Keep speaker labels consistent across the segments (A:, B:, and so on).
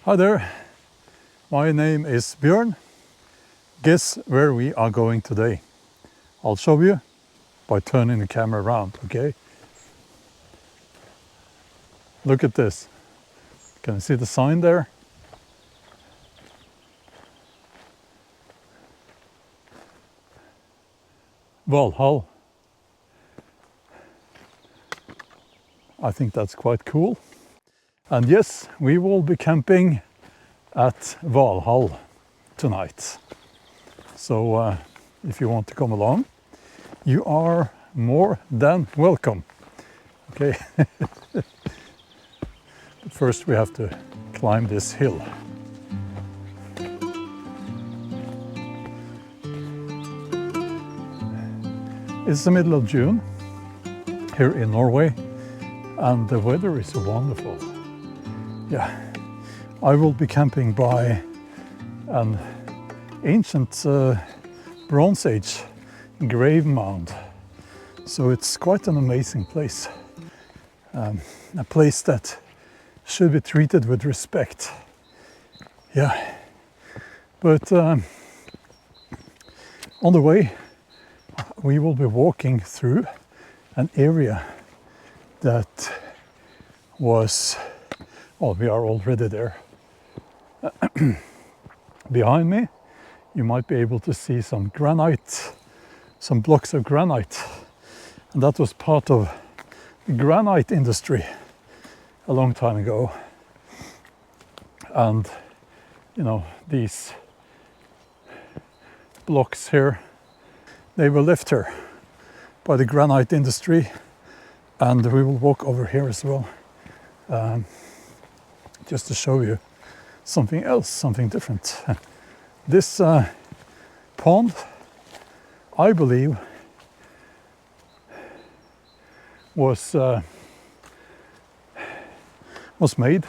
A: Hi there, my name is Bjorn. Guess where we are going today? I'll show you by turning the camera around, okay? Look at this. Can you see the sign there? Valhall. I think that's quite cool. And yes, we will be camping at Valhall tonight. So if you want to come along, you are more than welcome. Okay. But first we have to climb this hill. It's the middle of June here in Norway, and the weather is wonderful. Yeah, I will be camping by an ancient Bronze Age grave mound. So it's quite an amazing place. A place that should be treated with respect. Yeah, but on the way we will be walking through an area that was, well, we are already there. Behind me you might be able to see some granite, some blocks of granite, and that was part of the granite industry a long time ago. And you know, these blocks here, they were left here by the granite industry, and we will walk over here as well, just to show you something else, something different. This pond, I believe, was made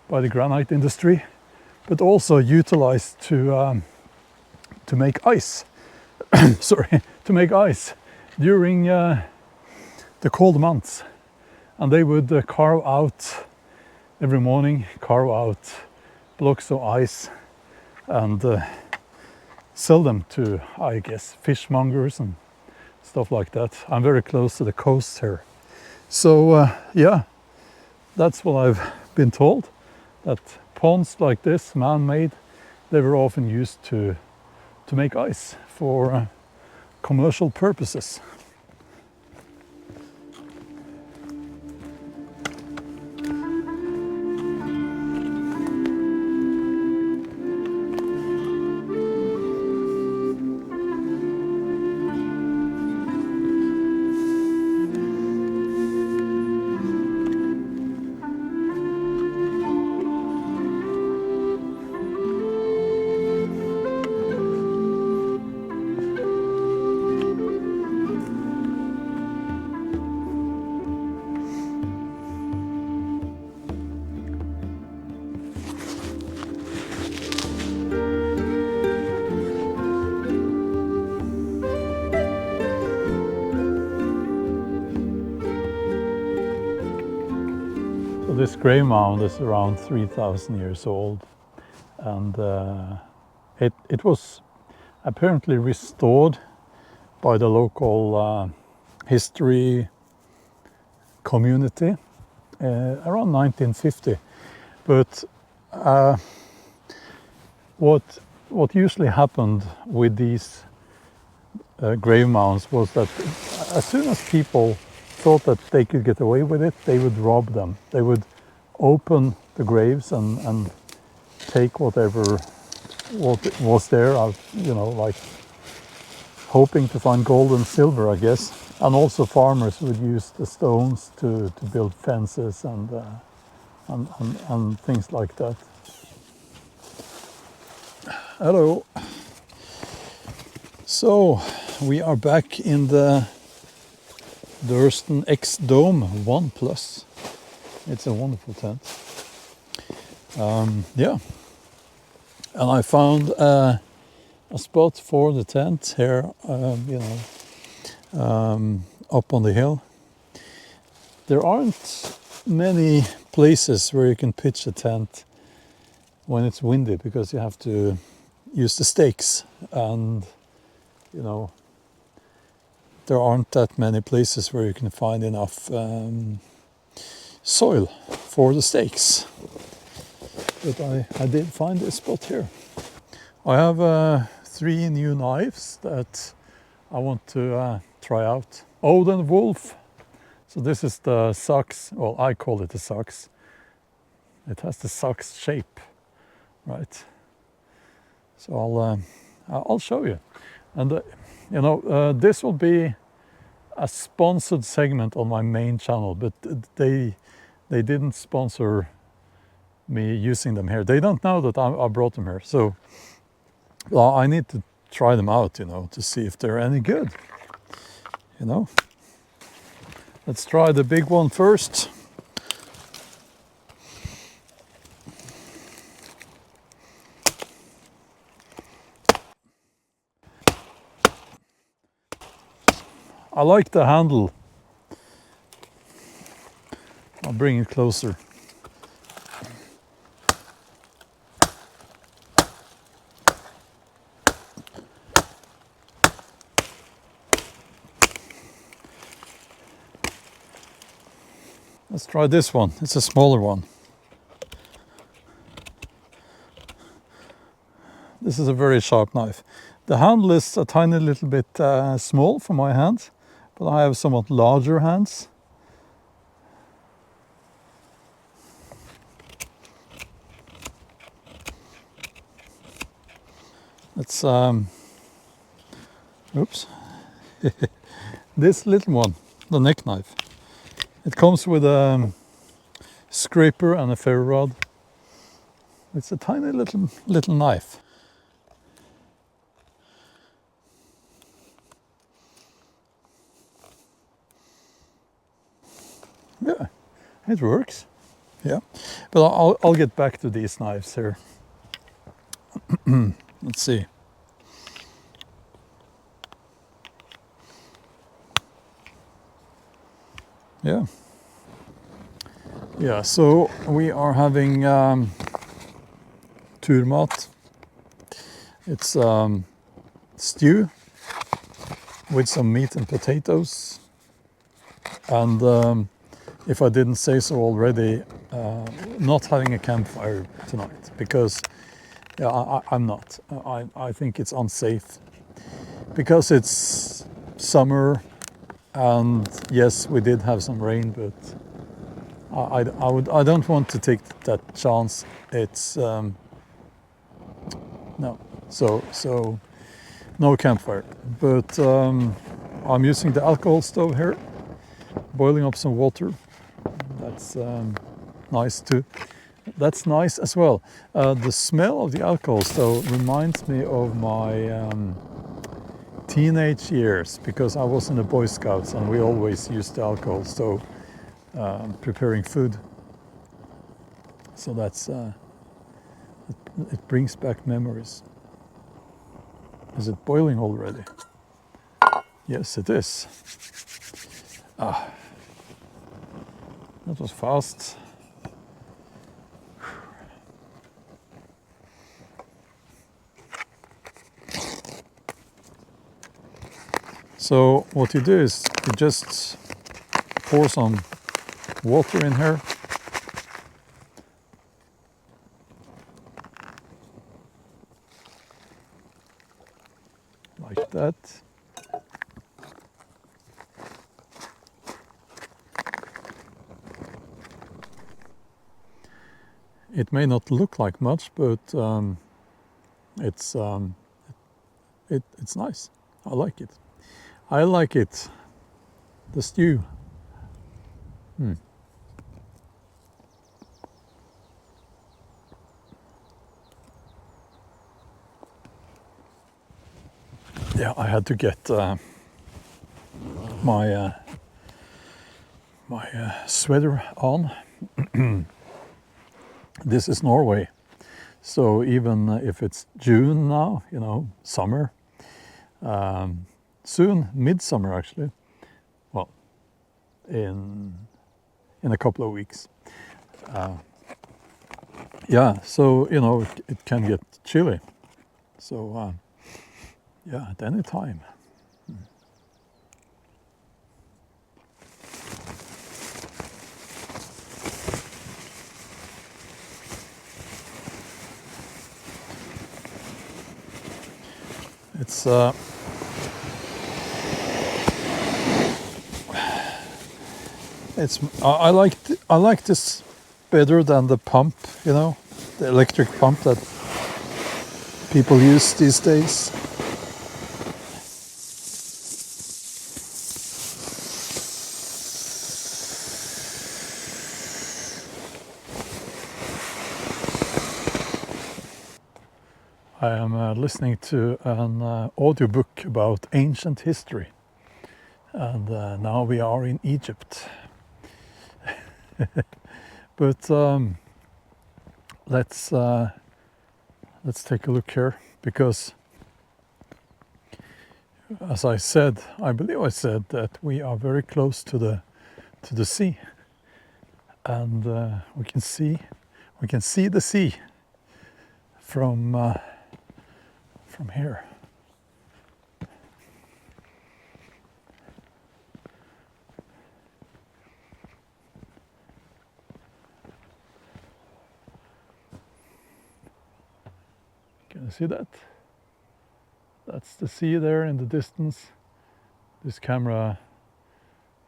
A: by the granite industry, but also utilized to make ice. Sorry, to make ice during the cold months. And they would carve out every morning, carve out blocks of ice and sell them to, I guess, fishmongers and stuff like that. I'm very close to the coast here. So yeah, that's what I've been told, that ponds like this, man-made, they were often used to make ice for commercial purposes. So this grave mound is around 3,000 years old, and it was apparently restored by the local history community around 1950. But what usually happened with these grave mounds was that as soon as people thought that they could get away with it, they would rob them. They would open the graves and take whatever what was there, you know, like hoping to find gold and silver, I guess. And also farmers would use the stones to build fences and things like that. Hello. So we are back in the Dursten X Dome 1 Plus. It's a wonderful tent. Yeah, and I found a spot for the tent here, you know, up on the hill. There aren't many places where you can pitch a tent when it's windy, because you have to use the stakes, and you know, there aren't that many places where you can find enough soil for the stakes. But I did find this spot here. I have 3 new knives that I want to try out. Odin Wolf. So this is the sucks, well, I call it the sucks. It has the sucks shape, right? So I'll show you. And you know, this will be a sponsored segment on my main channel, but they didn't sponsor me using them here. They don't know that I brought them here. So well, I need to try them out, you know, to see if they're any good, you know. Let's try the big one first. I like the handle. I'll bring it closer. Let's try this one. It's a smaller one. This is a very sharp knife. The handle is a tiny little bit small for my hand, but I have somewhat larger hands. Let's oops. This little one, the neck knife. It comes with a scraper and a ferro rod. It's a tiny little knife. Yeah, it works. Yeah, but I'll get back to these knives here. Let's see. Yeah. Yeah, so we are having turmat. It's stew with some meat and potatoes. And if I didn't say so already, not having a campfire tonight, because yeah, I'm not. I think it's unsafe because it's summer. And yes, we did have some rain, but I don't want to take that chance. It's no, so no campfire. But I'm using the alcohol stove here, boiling up some water. That's nice too. That's nice as well. The smell of the alcohol stove reminds me of my teenage years, because I was in the Boy Scouts and we always used the alcohol stove preparing food. So that's it brings back memories. Is it boiling already? Yes, it is. Ah, that was fast. So what you do is you just pour some water in here. Like that. It may not look like much, but it's nice. I like it. I like it. The stew. Yeah, I had to get my sweater on. This is Norway, so even if it's June now, you know, summer, soon midsummer actually. Well, in a couple of weeks. yeah, so you know it can get chilly. So yeah, at any time. It's I like this better than the pump, you know, the electric pump that people use these days. I am listening to an audiobook about ancient history, and now we are in Egypt. But let's take a look here, because as I said, I believe I said that we are very close to the sea, and we can see the sea from here. Can you see that? That's the sea there in the distance. This camera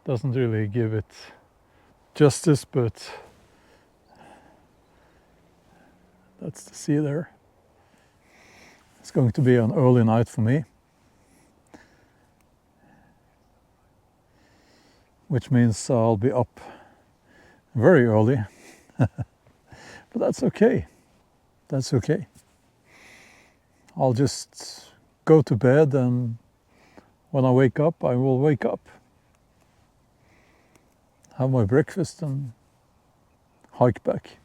A: doesn't really give it justice, but that's the sea there. It's going to be an early night for me, which means I'll be up very early. But that's okay. That's okay. I'll just go to bed, and when I wake up, I will wake up, have my breakfast, and hike back.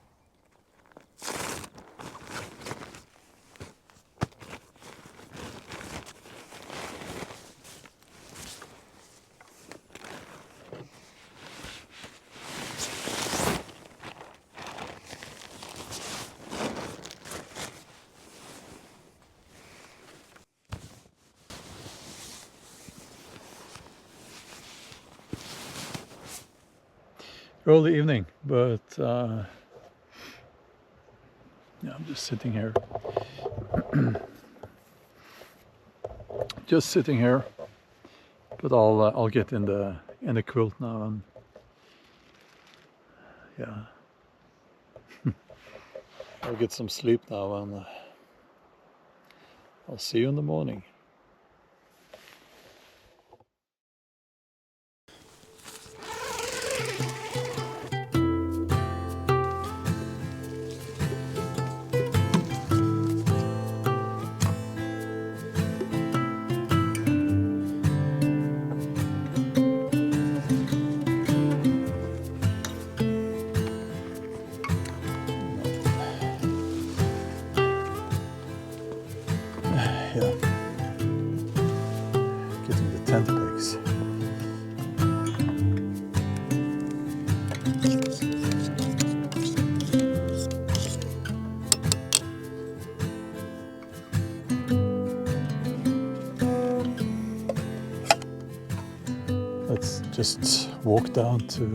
A: Early evening, but yeah, I'm just sitting here. Just sitting here, but I'll get in the quilt now, and yeah, I'll get some sleep now, and I'll see you in the morning. Yeah, getting the tent pegs. Let's just walk down to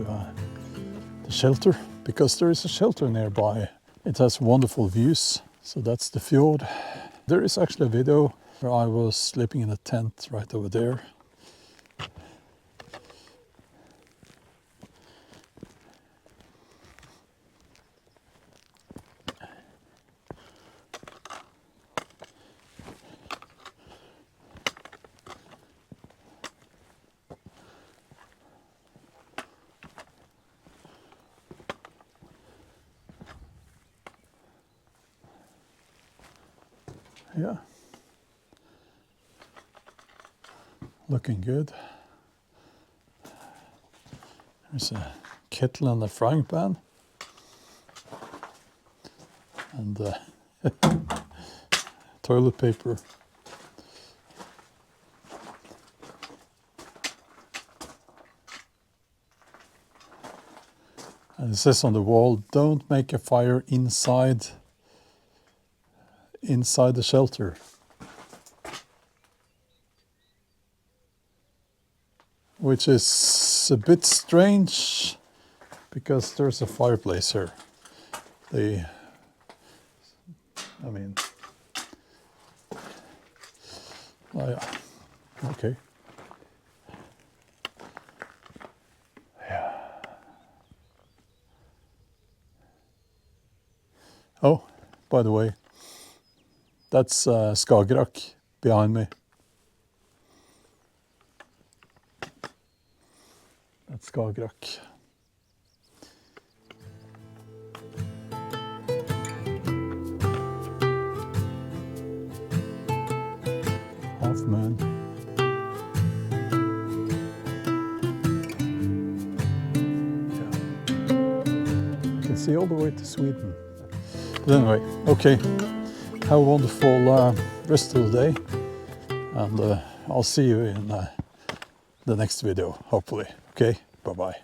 A: the shelter, because there is a shelter nearby. It has wonderful views. So that's the fjord. There is actually a video where I was sleeping in a tent right over there. Yeah, looking good. There's a kettle and a frying pan, and toilet paper. And it says on the wall, don't make a fire inside the shelter. Which is a bit strange because there's a fireplace here. I mean, oh yeah, okay. Yeah. Oh, by the way, that's Skagerrak behind me. That's Skagerrak. Half moon. Yeah. You can see all the way to Sweden. But anyway, okay. Have a wonderful rest of the day. And I'll see you in the next video, hopefully. Okay, bye-bye.